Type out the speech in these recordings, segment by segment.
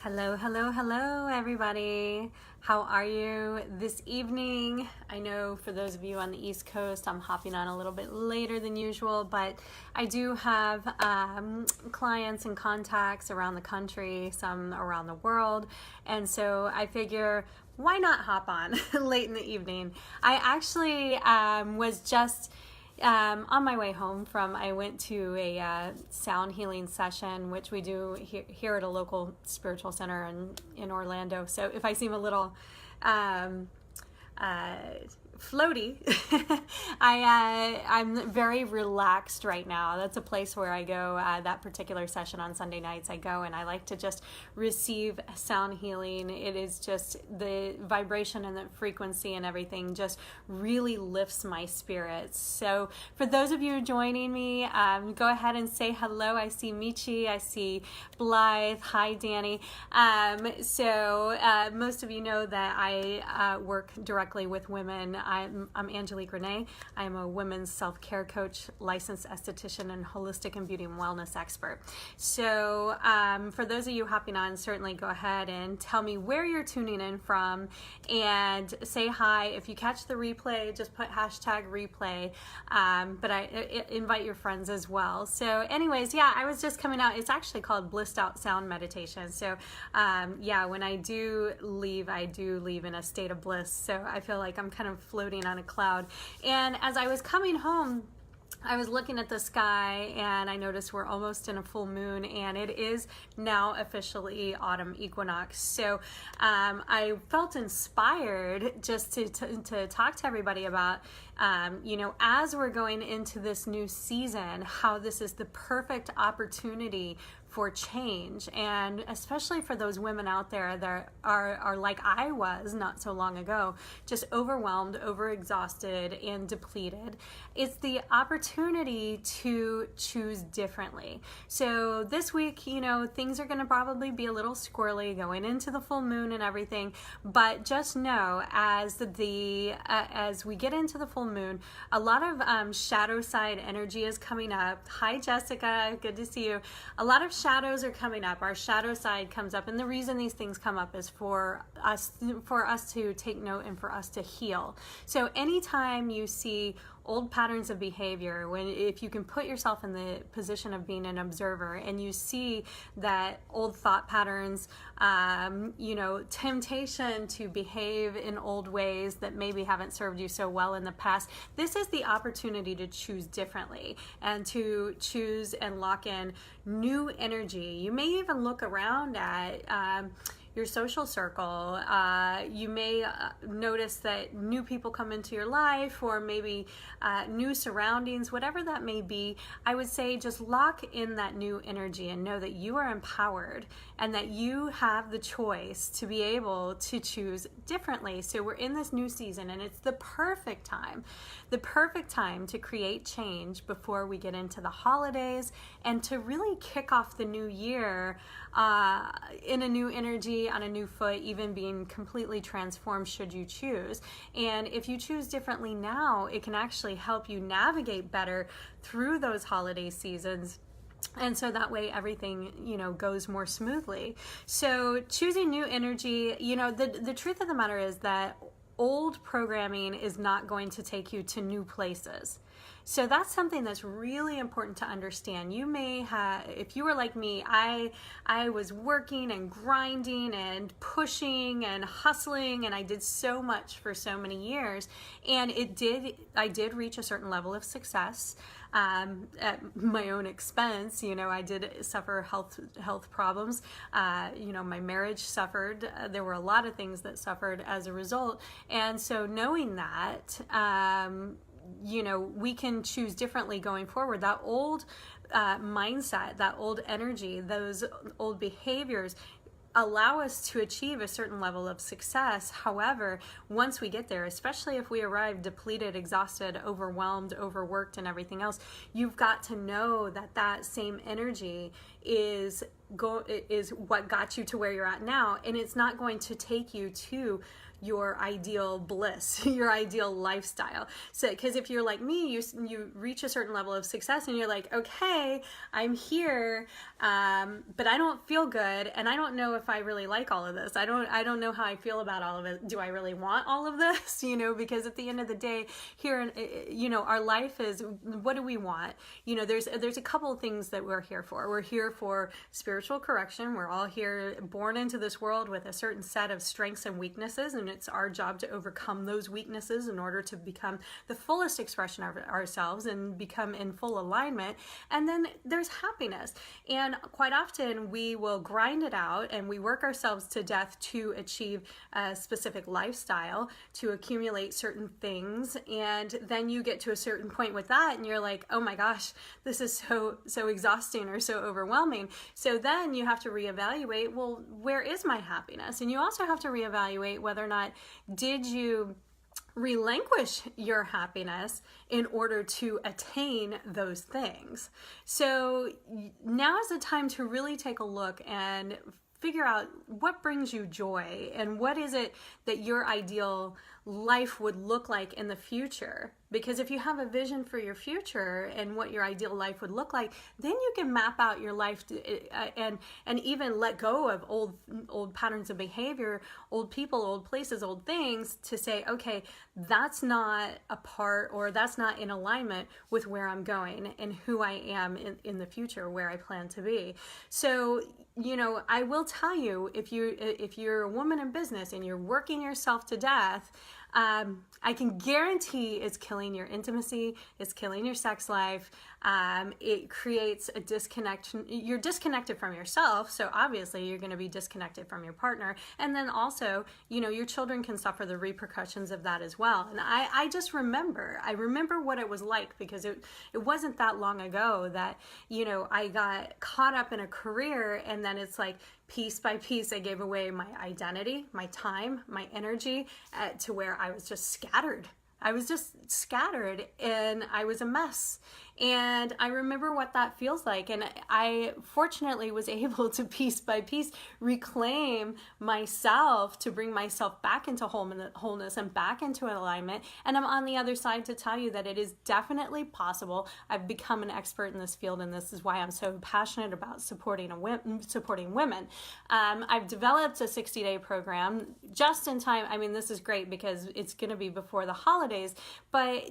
Hello, hello, hello, everybody. How are you this evening? I know for those of you on the East Coast, I'm hopping on a little bit later than usual, but I do have clients and contacts around the country, some around the world, and so I figure, why not hop on late in the evening? I actually was just on my way home I went to a sound healing session, which we do here at a local spiritual center in Orlando. So if I seem a little floaty, I'm very relaxed right now. That's a place where I go, that particular session on Sunday nights I go, and I like to just receive sound healing. It is just the vibration and the frequency and everything just really lifts my spirits. So for those of you joining me, go ahead and say hello. I see Michi, I see Blythe, hi Danny. So most of you know that I work directly with women. I'm Angelique Renee. I'm a women's self-care coach, licensed esthetician, and holistic and beauty and wellness expert. So for those of you hopping on, certainly go ahead and tell me where you're tuning in from and say hi. If you catch the replay, just put hashtag replay, but I invite your friends as well. So anyways, yeah, I was just coming out. It's actually called Blissed Out Sound Meditation. So yeah, when I do leave in a state of bliss. So I feel like I'm kind of floating on a cloud. And as I was coming home, I was looking at the sky and I noticed we're almost in a full moon, and it is now officially autumn equinox. So I felt inspired just to talk to everybody about, as we're going into this new season, how this is the perfect opportunity for change, and especially for those women out there that are like I was not so long ago, just overwhelmed, overexhausted, and depleted. It's the opportunity to choose differently. So this week, things are going to probably be a little squirrely going into the full moon and everything, but just know as we get into the full moon, a lot of shadow side energy is coming up. Hi Jessica, good to see you. A lot of shadows are coming up. Our shadow side comes up, and the reason these things come up is for us to take note and for us to heal. So anytime you see old patterns of behavior, if you can put yourself in the position of being an observer and you see that old thought patterns, temptation to behave in old ways that maybe haven't served you so well in the past, this is the opportunity to choose differently and to choose and lock in new energy. You may even look around at your social circle. You may notice that new people come into your life, or maybe new surroundings, whatever that may be. I would say just lock in that new energy and know that you are empowered and that you have the choice to be able to choose differently. So we're in this new season, and it's the perfect time to create change before we get into the holidays and to really kick off the new year in a new energy, on a new foot, even being completely transformed should you choose. And if you choose differently now, it can actually help you navigate better through those holiday seasons. And so that way everything, goes more smoothly. So choosing new energy, the truth of the matter is that old programming is not going to take you to new places. So that's something that's really important to understand. You may have, if you were like me, I was working and grinding and pushing and hustling, and I did so much for so many years, and I did reach a certain level of success at my own expense. I did suffer health problems. My marriage suffered. There were a lot of things that suffered as a result. And so knowing that, we can choose differently going forward. That old mindset, that old energy, those old behaviors allow us to achieve a certain level of success. However, once we get there, especially if we arrive depleted, exhausted, overwhelmed, overworked, and everything else, you've got to know that same energy is what got you to where you're at now, and it's not going to take you to your ideal bliss, your ideal lifestyle. So, because if you're like me, you reach a certain level of success and you're like, okay, I'm here, but I don't feel good, and I don't know if I really like all of this. I don't know how I feel about all of it. Do I really want all of this? Because at the end of the day, here, our life is, what do we want? There's a couple of things that we're here for. We're here for spiritual correction. We're all here, born into this world with a certain set of strengths and weaknesses, and it's our job to overcome those weaknesses in order to become the fullest expression of ourselves and become in full alignment. And then there's happiness. And quite often we will grind it out and we work ourselves to death to achieve a specific lifestyle, to accumulate certain things. And then you get to a certain point with that and you're like, oh my gosh, this is so exhausting or so overwhelming. So then you have to reevaluate, well, where is my happiness? And you also have to reevaluate whether or not did you relinquish your happiness in order to attain those things. So now is the time to really take a look and figure out what brings you joy and what is it that your ideal life would look like in the future. Because if you have a vision for your future and what your ideal life would look like, then you can map out your life and even let go of old patterns of behavior, old people, old places, old things, to say, okay, that's not a part, or that's not in alignment with where I'm going and who I am in the future, where I plan to be. So, I will tell you, if you're a woman in business and you're working yourself to death, I can guarantee it's killing your intimacy, it's killing your sex life. It creates a disconnection. You're disconnected from yourself, so obviously you're going to be disconnected from your partner. And then also, your children can suffer the repercussions of that as well. And I just remember what it was like, because it wasn't that long ago that, I got caught up in a career, and then it's like, piece by piece, I gave away my identity, my time, my energy, to where I was just scattered. And I was a mess. And I remember what that feels like. And I fortunately was able to piece by piece reclaim myself, to bring myself back into wholeness and back into alignment. And I'm on the other side to tell you that it is definitely possible. I've become an expert in this field, and this is why I'm so passionate about supporting women. I've developed a 60-day program just in time. I mean, this is great because it's going to be before the holidays, but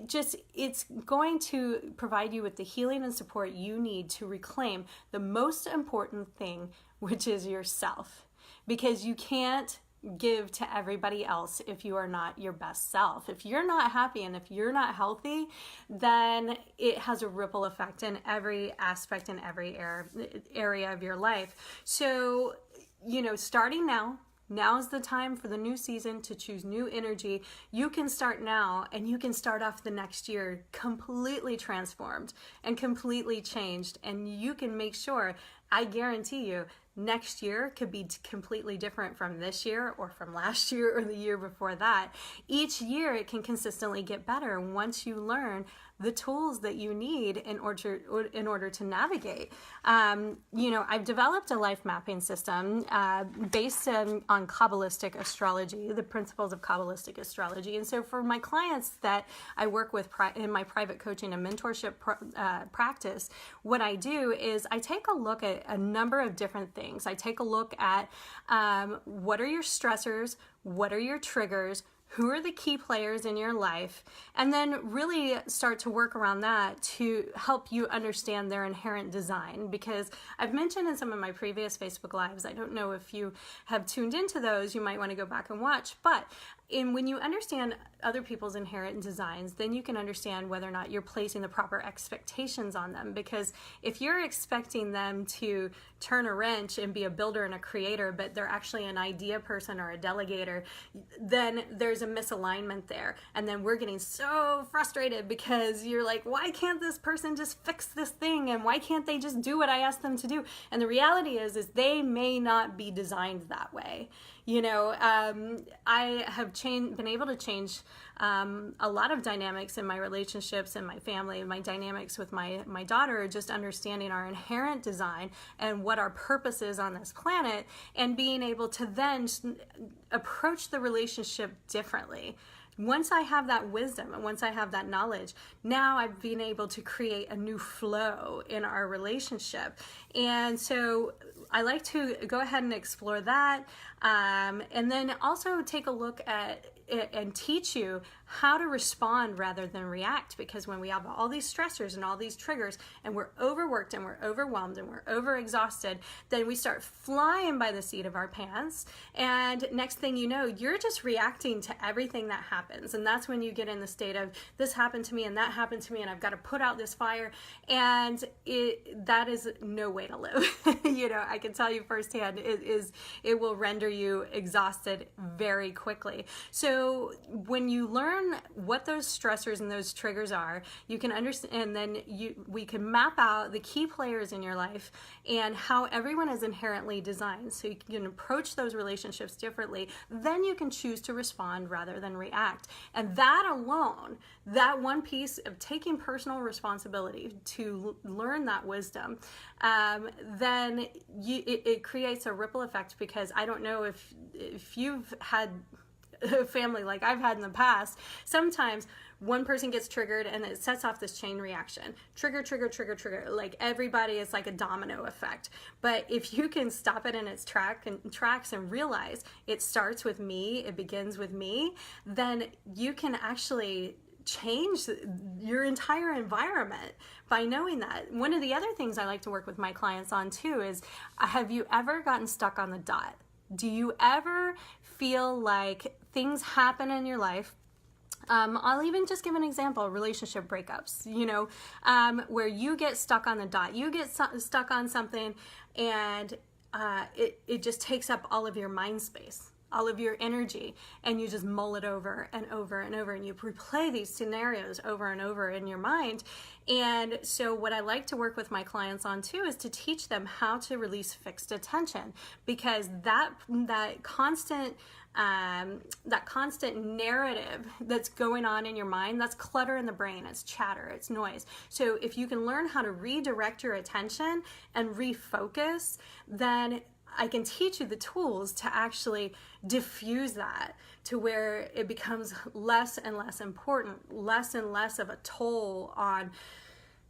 it's going to provide you with the healing and support you need to reclaim the most important thing, which is yourself. Because you can't give to everybody else if you are not your best self. If you're not happy and if you're not healthy, then it has a ripple effect in every aspect, in every area of your life. So, starting now is the time for the new season to choose new energy. You can start now, and you can start off the next year completely transformed and completely changed. And you can make sure, I guarantee you, next year could be completely different from this year or from last year or the year before that. Each year it can consistently get better once you learn the tools that you need in order to navigate. I've developed a life mapping system based on Kabbalistic astrology, the principles of Kabbalistic astrology. And so for my clients that I work with in my private coaching and mentorship practice, what I do is I take a look at a number of different things. I take a look at what are your stressors, what are your triggers, who are the key players in your life, and then really start to work around that to help you understand their inherent design. Because I've mentioned in some of my previous Facebook Lives, I don't know if you have tuned into those, you might want to go back and watch, but when you understand other people's inherent designs, then you can understand whether or not you're placing the proper expectations on them. Because if you're expecting them to turn a wrench and be a builder and a creator, but they're actually an idea person or a delegator, then there's a misalignment there. And then we're getting so frustrated because you're like, why can't this person just fix this thing? And why can't they just do what I asked them to do? And the reality is they may not be designed that way. I have been able to change a lot of dynamics in my relationships and my family, my dynamics with my daughter, just understanding our inherent design and what our purpose is on this planet, and being able to then approach the relationship differently. Once I have that wisdom and once I have that knowledge, now I've been able to create a new flow in our relationship. And so I like to go ahead and explore that, and then also take a look at it and teach you how to respond rather than react, because when we have all these stressors and all these triggers and we're overworked and we're overwhelmed and we're overexhausted, then we start flying by the seat of our pants, and next thing you know, you're just reacting to everything that happens. And that's when you get in the state of, this happened to me and that happened to me and I've got to put out this fire, and that is no way to live. I can tell you firsthand, it will render you exhausted very quickly. So when you learn what those stressors and those triggers are, you can understand, and then we can map out the key players in your life and how everyone is inherently designed, so you can approach those relationships differently. Then you can choose to respond rather than react. And that alone, that one piece of taking personal responsibility to learn that wisdom, then it creates a ripple effect, because I don't know if you've had a family like I've had in the past. Sometimes one person gets triggered and it sets off this chain reaction. Trigger, trigger, trigger, trigger. Like everybody is like a domino effect. But if you can stop it in its tracks and realize it starts with me, it begins with me, then you can actually change your entire environment by knowing that. One of the other things I like to work with my clients on too is, have you ever gotten stuck on the dot? Do you ever feel like things happen in your life? I'll even just give an example, relationship breakups, where you get stuck on the dot. You get stuck on something, and it just takes up all of your mind space, all of your energy, and you just mull it over and over and over, and you replay these scenarios over and over in your mind. And so what I like to work with my clients on too is to teach them how to release fixed attention, because that constant narrative that's going on in your mind, that's clutter in the brain, it's chatter, it's noise. So if you can learn how to redirect your attention and refocus, then I can teach you the tools to actually diffuse that to where it becomes less and less important, less and less of a toll on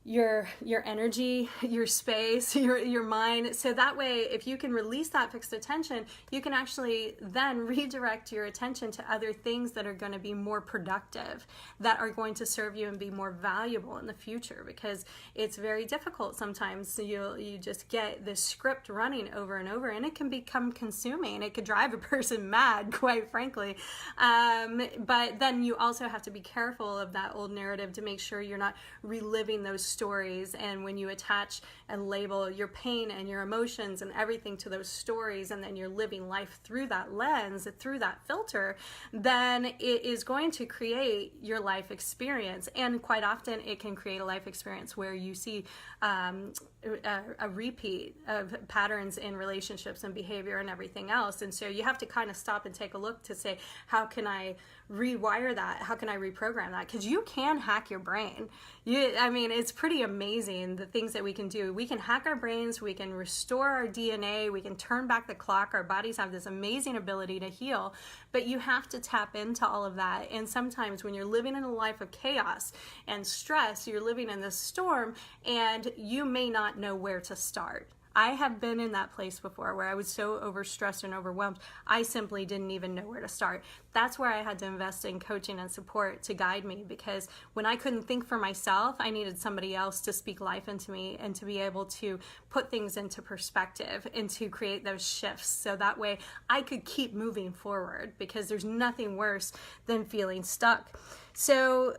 your energy, your space, your mind. So that way, if you can release that fixed attention, you can actually then redirect your attention to other things that are going to be more productive, that are going to serve you and be more valuable in the future. Because it's very difficult sometimes. So you just get this script running over and over, and it can become consuming. It could drive a person mad, quite frankly. But then you also have to be careful of that old narrative to make sure you're not reliving those stories. And when you attach and label your pain and your emotions and everything to those stories, and then you're living life through that lens, through that filter, then it is going to create your life experience. And quite often it can create a life experience where you see a repeat of patterns in relationships and behavior and everything else. And so you have to kind of stop and take a look to say, how can I rewire that? How can I reprogram that? Because you can hack your brain. It's pretty amazing the things that we can do. We can hack our brains, we can restore our DNA, we can turn back the clock. Our bodies have this amazing ability to heal, but you have to tap into all of that. And sometimes when you're living in a life of chaos and stress, you're living in this storm, and you may not know where to start. I have been in that place before where I was so overstressed and overwhelmed, I simply didn't even know where to start. That's where I had to invest in coaching and support to guide me, because when I couldn't think for myself, I needed somebody else to speak life into me and to be able to put things into perspective and to create those shifts, so that way I could keep moving forward, because there's nothing worse than feeling stuck. So,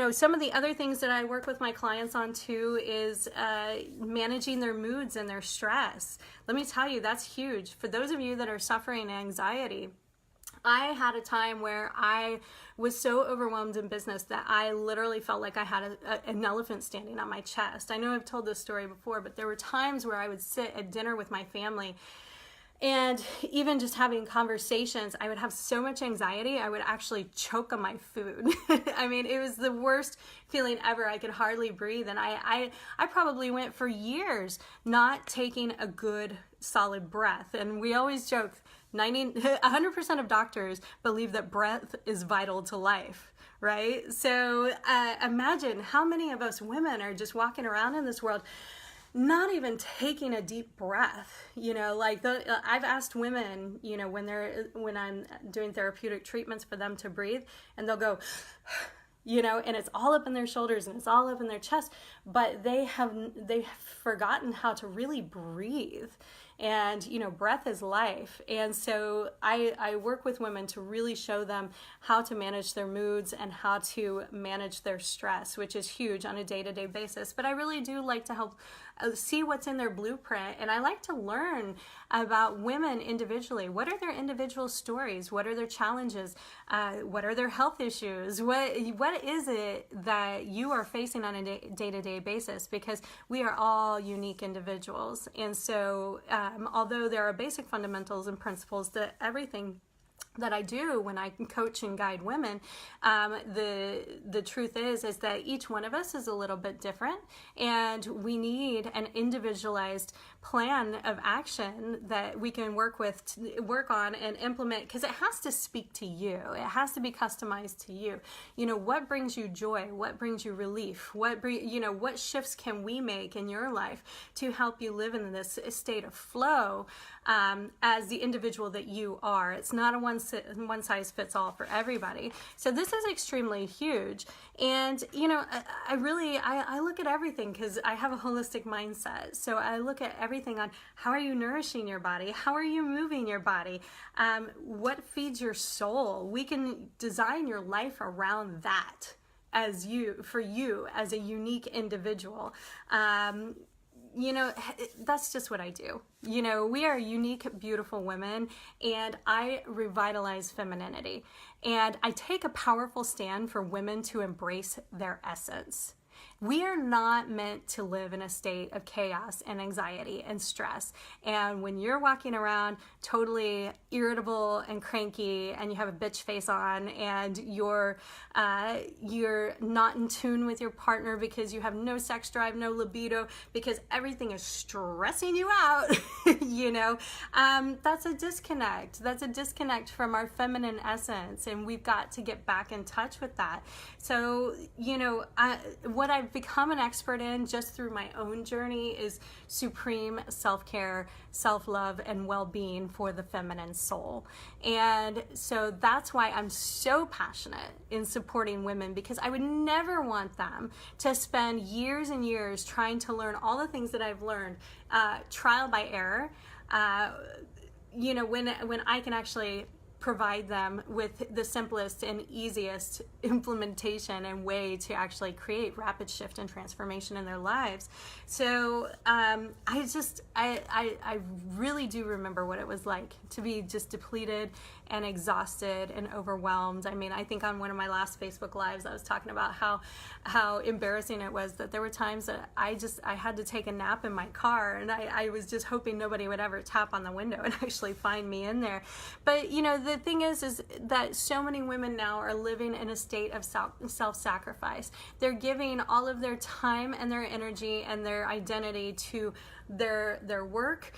some of the other things that I work with my clients on too is managing their moods and their stress. Let me tell you, that's huge. For those of you that are suffering anxiety, I had a time where I was so overwhelmed in business that I literally felt like I had an elephant standing on my chest. I know I've told this story before, but there were times where I would sit at dinner with my family, And even just having conversations, I would have so much anxiety, I would actually choke on my food. I mean, it was the worst feeling ever. I could hardly breathe. And I probably went for years not taking a good, solid breath. And we always joke, 100% of doctors believe that breath is vital to life. Right? So imagine how many of us women are just walking around in this world not even taking a deep breath. Like I've asked women, when I'm doing therapeutic treatments for them to breathe, and they'll go, and it's all up in their shoulders and it's all up in their chest, but they've forgotten how to really breathe. And, breath is life. And so I work with women to really show them how to manage their moods and how to manage their stress, which is huge on a day-to-day basis. But I really do like to help see what's in their blueprint. And I like to learn about women individually. What are their individual stories? What are their challenges? What are their health issues? What is it that you are facing on a day-to-day basis? Because we are all unique individuals. And so although there are basic fundamentals and principles to everything that I do when I coach and guide women, the truth is that each one of us is a little bit different, and we need an individualized plan of action that we can work on and implement, because it has to speak to you. It has to be customized to you. What brings you joy? What brings you relief? What shifts can we make in your life to help you live in this state of flow as the individual that you are? It's not a one size fits all for everybody. So this is extremely huge. And, I look at everything because I have a holistic mindset. So I look at everything on how are you nourishing your body? How are you moving your body? What feeds your soul? We can design your life around that for you as a unique individual. That's just what I do. We are unique, beautiful women, and I revitalize femininity. And I take a powerful stand for women to embrace their essence. We are not meant to live in a state of chaos and anxiety and stress. And when you're walking around totally irritable and cranky and you have a bitch face on and you're not in tune with your partner because you have no sex drive, no libido, because everything is stressing you out, that's a disconnect. That's a disconnect from our feminine essence, and we've got to get back in touch with that. So, what I've become an expert in just through my own journey is supreme self-care, self-love, and well-being for the feminine soul. And so that's why I'm so passionate in supporting women, because I would never want them to spend years and years trying to learn all the things that I've learned, trial by error, when I can actually provide them with the simplest and easiest implementation and way to actually create rapid shift and transformation in their lives. So I really do remember what it was like to be just depleted and exhausted and overwhelmed. I mean, I think on one of my last Facebook Lives, I was talking about how embarrassing it was that there were times that I had to take a nap in my car, and I was just hoping nobody would ever tap on the window and actually find me in there. But, the thing is that so many women now are living in a state of self-sacrifice. They're giving all of their time and their energy and their identity to their work,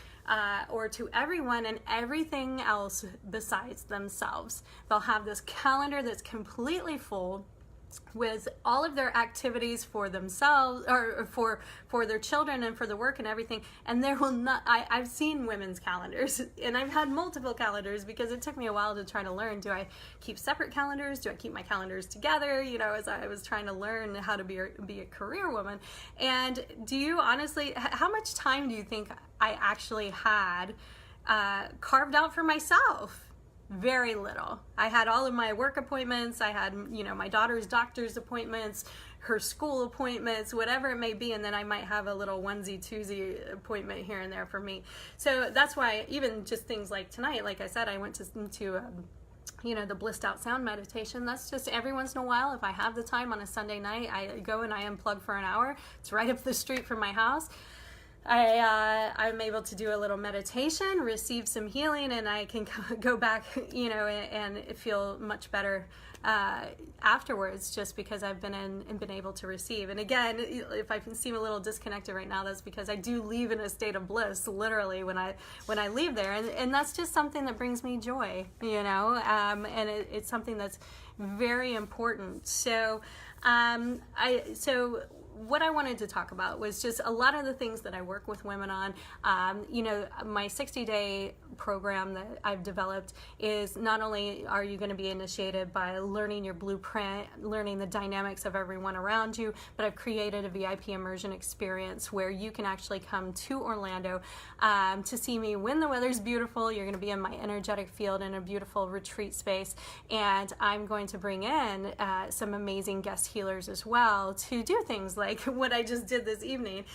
or to everyone and everything else besides themselves. They'll have this calendar that's completely full with all of their activities for themselves or for their children and for the work and everything, and there will not, I've seen women's calendars, and I've had multiple calendars because it took me a while to try to learn, do I keep separate calendars, do I keep my calendars together, as I was trying to learn how to be a career woman. And do you honestly, how much time do you think I actually had carved out for myself? Very little. I had all of my work appointments. I had, my daughter's doctor's appointments, her school appointments, whatever it may be. And then I might have a little onesie-twosie appointment here and there for me. So that's why even just things like tonight, like I said, I went to the blissed out sound meditation. That's just every once in a while. If I have the time on a Sunday night, I go and I unplug for an hour. It's right up the street from my house. I'm able to do a little meditation, receive some healing, and I can go back, and feel much better afterwards, just because I've been in and been able to receive. And again, if I can seem a little disconnected right now, that's because I do leave in a state of bliss, literally, when I leave there, and that's just something that brings me joy, and it's something that's very important. So what I wanted to talk about was just a lot of the things that I work with women on. My 60-day program that I've developed is not only are you going to be initiated by learning your blueprint, learning the dynamics of everyone around you, but I've created a VIP Immersion Experience where you can actually come to Orlando to see me when the weather's beautiful. You're going to be in my energetic field in a beautiful retreat space, and I'm going to bring in some amazing guest healers as well to do things like what I just did this evening,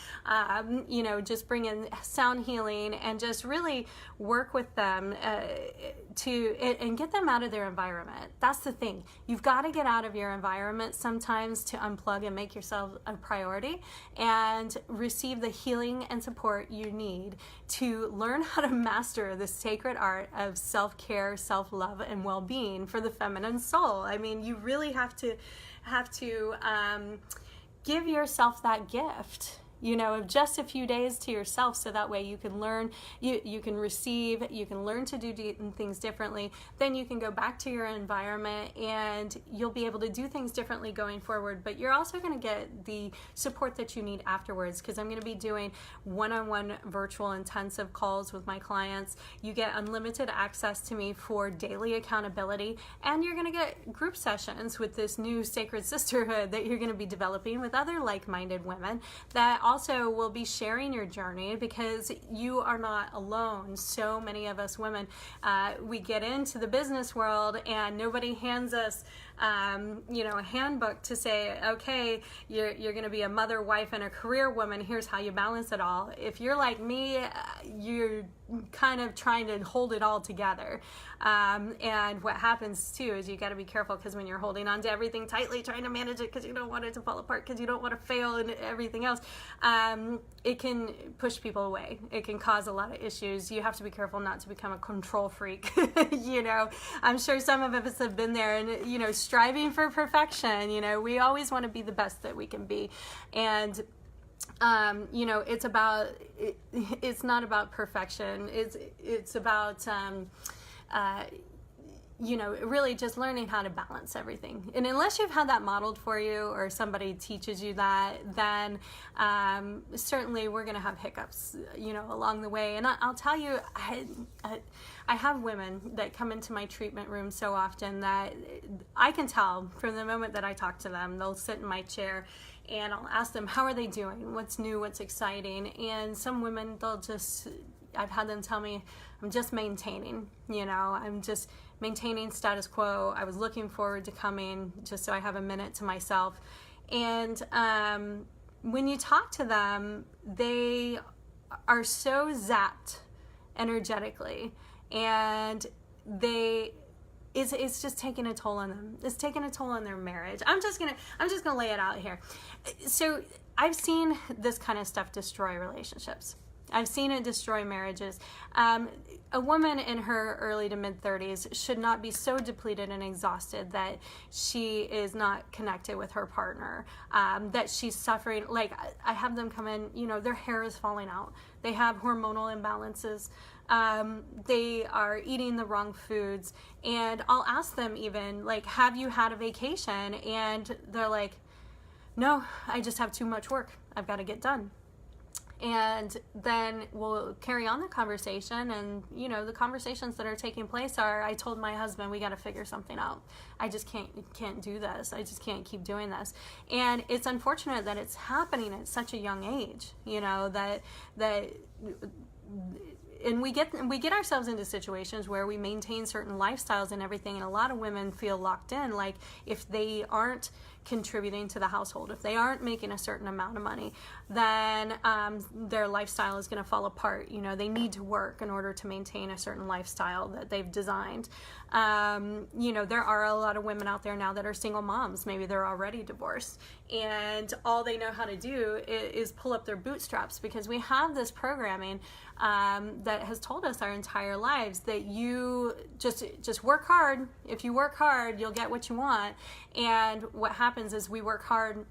just bring in sound healing and just really work with them and get them out of their environment. That's the thing. You've got to get out of your environment sometimes to unplug and make yourself a priority and receive the healing and support you need to learn how to master the sacred art of self-care, self-love, and well-being for the feminine soul. I mean, you really have to give yourself that gift, of just a few days to yourself, so that way you can learn, you can receive, you can learn to do things differently. Then you can go back to your environment and you'll be able to do things differently going forward. But you're also going to get the support that you need afterwards, because I'm going to be doing one-on-one virtual intensive calls with my clients. You get unlimited access to me for daily accountability, and you're going to get group sessions with this new sacred sisterhood that you're going to be developing with other like-minded women that also will be sharing your journey, because you are not alone. So many of us women, we get into the business world and nobody hands us a handbook to say, okay, you're going to be a mother, wife, and a career woman. Here's how you balance it all. If you're like me, you're kind of trying to hold it all together. And what happens too is you got to be careful, because when you're holding on to everything tightly, trying to manage it because you don't want it to fall apart, because you don't want to fail and everything else, it can push people away. It can cause a lot of issues. You have to be careful not to become a control freak. I'm sure some of us have been there, and striving for perfection. We always want to be the best that we can be, and it's not about perfection. It's about really just learning how to balance everything. And unless you've had that modeled for you, or somebody teaches you that, then certainly we're going to have hiccups, along the way. And I'll tell you, I have women that come into my treatment room so often that I can tell from the moment that I talk to them. They'll sit in my chair and I'll ask them, how are they doing? What's new? What's exciting? And some women, I've had them tell me, I'm just maintaining, I'm just maintaining status quo. I was looking forward to coming just so I have a minute to myself. And when you talk to them, they are so zapped energetically, and it's just taking a toll on them. It's taking a toll on their marriage. I'm just gonna lay it out here. So I've seen this kind of stuff destroy relationships. I've seen it destroy marriages. A woman in her early to mid 30s should not be so depleted and exhausted that she is not connected with her partner, that she's suffering. Like, I have them come in, their hair is falling out. They have hormonal imbalances. They are eating the wrong foods. And I'll ask them even, like, have you had a vacation? And they're like, no, I just have too much work. I've got to get done. And then we'll carry on the conversation, and the conversations that are taking place are, I told my husband, we got to figure something out. I just can't do this. I just can't keep doing this. And it's unfortunate that it's happening at such a young age, and we get ourselves into situations where we maintain certain lifestyles and everything, and a lot of women feel locked in. Like, if they aren't contributing to the household, if they aren't making a certain amount of money, then their lifestyle is going to fall apart. You know, they need to work in order to maintain a certain lifestyle that they've designed. You know, there are a lot of women out there now that are single moms. Maybe they're already divorced, and all they know how to do is pull up their bootstraps, because we have this programming that has told us our entire lives that you just work hard. If you work hard, you'll get what you want. And what happens is we work hard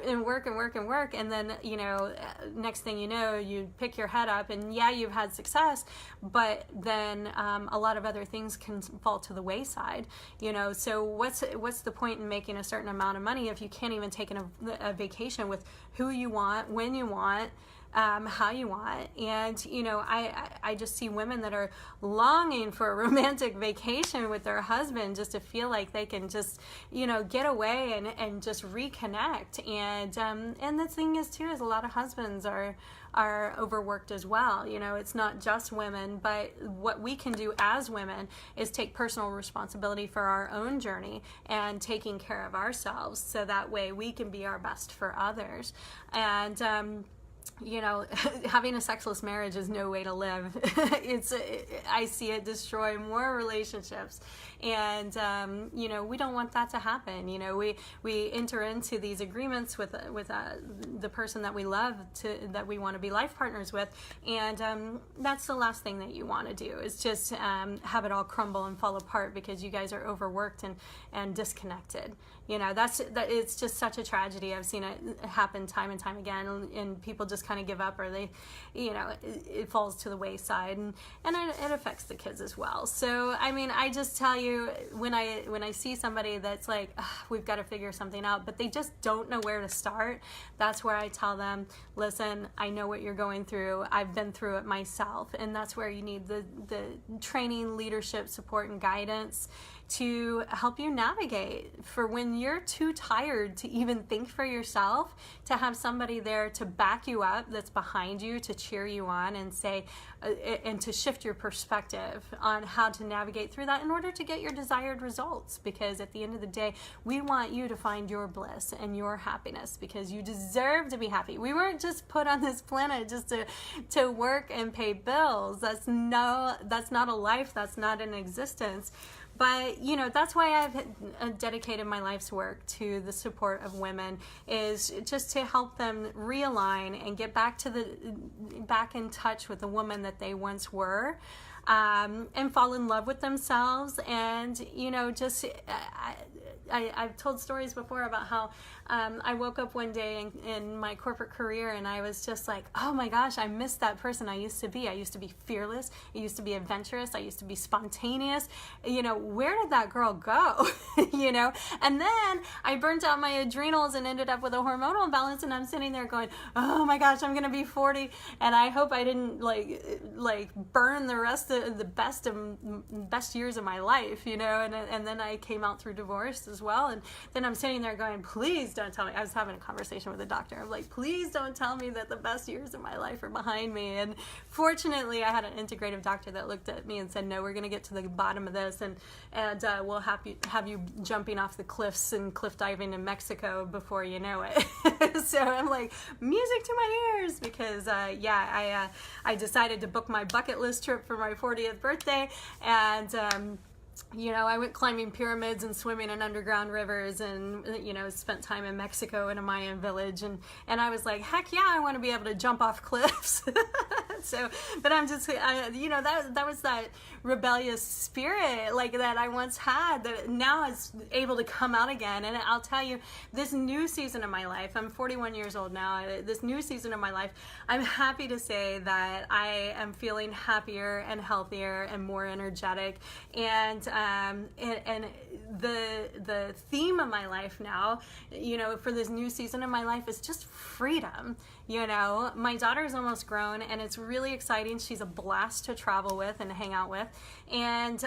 and work and work and work, and then, you know, next thing you know, you pick your head up and yeah, you've had success, but then a lot of other things can fall to the wayside, you know. So what's the point in making a certain amount of money if you can't even take a vacation with who you want, when you want, how you want? And, you know, I just see women that are longing for a romantic vacation with their husband, just to feel like they can just, you know, get away and just reconnect. And the thing is too, is a lot of husbands are overworked as well. You know, it's not just women, but what we can do as women is take personal responsibility for our own journey and taking care of ourselves, so that way we can be our best for others. And you know, having a sexless marriage is no way to live. I see it destroy more relationships, and you know, we don't want that to happen. You know, we enter into these agreements with the person that we love, that we want to be life partners with, and that's the last thing that you want to do, is just have it all crumble and fall apart because you guys are overworked and disconnected. You know, it's just such a tragedy. I've seen it happen time and time again, and people just kind of give up, or they, you know, it falls to the wayside, and it affects the kids as well. So, I mean, I just tell you, when I see somebody that's like, we've got to figure something out, but they just don't know where to start, that's where I tell them, listen, I know what you're going through. I've been through it myself, and that's where you need the training, leadership, support, and guidance to help you navigate. For when you're too tired to even think for yourself, to have somebody there to back you up, that's behind you, to cheer you on and say, and to shift your perspective on how to navigate through that in order to get your desired results. Because at the end of the day, we want you to find your bliss and your happiness, because you deserve to be happy. We weren't just put on this planet just to work and pay bills. That's not a life. That's not an existence. But, you know, that's why I've dedicated my life's work to the support of women, is just to help them realign and get back in touch with the woman that they once were, and fall in love with themselves. And, you know, just I've told stories before about how I woke up one day in my corporate career, and I was just like, oh my gosh, I missed that person I used to be. I used to be fearless. I used to be adventurous. I used to be spontaneous. You know, where did that girl go? You know, and then I burnt out my adrenals and ended up with a hormonal imbalance, and I'm sitting there going, oh my gosh, I'm going to be 40, and I hope I didn't like burn the rest of the best years of my life, you know. And then I came out through divorce as well, and then I'm sitting there going, please don't tell me. I was having a conversation with a doctor. I'm like, please don't tell me that the best years of my life are behind me. And fortunately, I had an integrative doctor that looked at me and said, no, we're going to get to the bottom of this, and we'll have you jumping off the cliffs and cliff diving in Mexico before you know it. So I'm like, music to my ears, because I decided to book my bucket list trip for my 40th birthday, and you know, I went climbing pyramids and swimming in underground rivers, and, you know, spent time in Mexico in a Mayan village, and I was like, heck yeah, I want to be able to jump off cliffs. So, but I'm just, you know, that was that rebellious spirit, like, that I once had, that now is able to come out again. And I'll tell you, this new season of my life, I'm 41 years old now, this new season of my life, I'm happy to say that I am feeling happier and healthier and more energetic. And the theme of my life now, you know, for this new season of my life is just freedom. You know, my daughter is almost grown, and it's really exciting. She's a blast to travel with and hang out with. And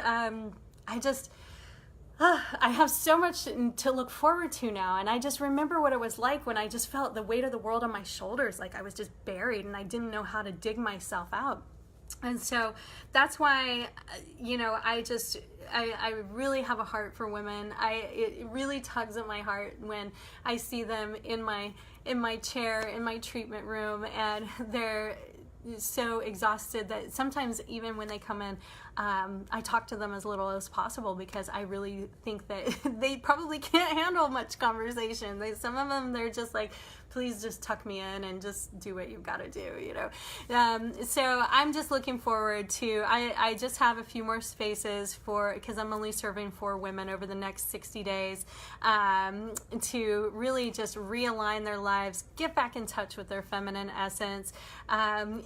I have so much to look forward to now. And I just remember what it was like when I just felt the weight of the world on my shoulders, like I was just buried and I didn't know how to dig myself out. And so that's why, I really have a heart for women. It really tugs at my heart when I see them in my chair, in my treatment room, and they're so exhausted that sometimes even when they come in, I talk to them as little as possible, because I really think that they probably can't handle much conversation. Some of them, they're just like, please just tuck me in and just do what you've got to do, So I'm just looking forward to, I just have a few more spaces because I'm only serving 4 women over the next 60 days, to really just realign their lives, get back in touch with their feminine essence,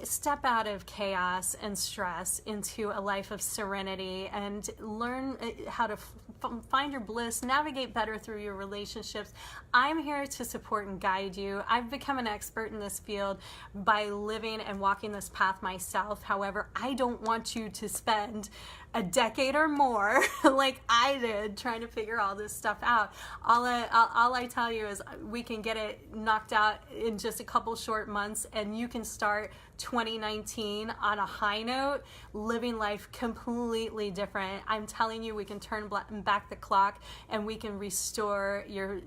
step out of chaos and stress into a life of serenity, and learn how to find your bliss, navigate better through your relationships. I'm here to support and guide you. I've become an expert in this field by living and walking this path myself. However, I don't want you to spend a decade or more like I did trying to figure all this stuff out. All I tell you is we can get it knocked out in just a couple short months, and you can start 2019 on a high note, living life completely different. I'm telling you, we can turn back the clock and we can restore your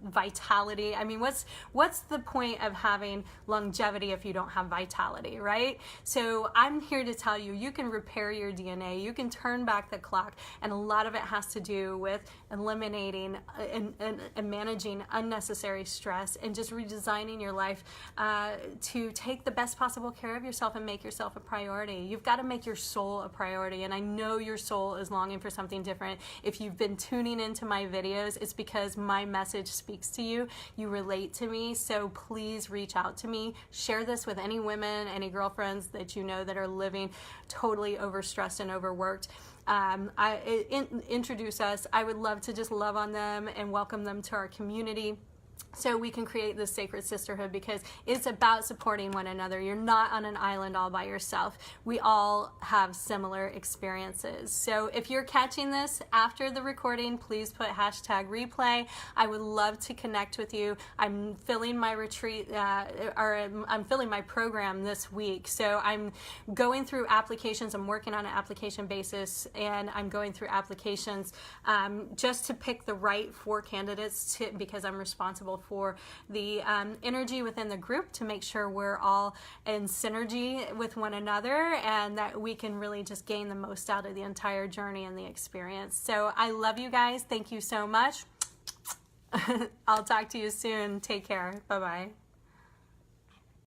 vitality. I mean, what's the point of having longevity if you don't have vitality, right? So I'm here to tell you, you can repair your DNA, you can turn back the clock, and a lot of it has to do with eliminating and managing unnecessary stress, and just redesigning your life to take the best possible care of yourself and make yourself a priority. You've got to make your soul a priority, and I know your soul is longing for something different. If you've been tuning into my videos, it's because my message speaks to you. You relate to me, so please reach out to me. Share this with any women, any girlfriends that you know that are living totally overstressed and overworked. Introduce us. I would love to just love on them and welcome them to our community, so we can create this sacred sisterhood, because it's about supporting one another. You're not on an island all by yourself. We all have similar experiences. So if you're catching this after the recording, please put #replay. I would love to connect with you. I'm filling my retreat, I'm filling my program this week. So I'm going through applications. I'm working on an application basis, and I'm going through applications just to pick the right 4 candidates, because I'm responsible for the energy within the group, to make sure we're all in synergy with one another, and that we can really just gain the most out of the entire journey and the experience. So I love you guys. Thank you so much. I'll talk to you soon. Take care. Bye-bye.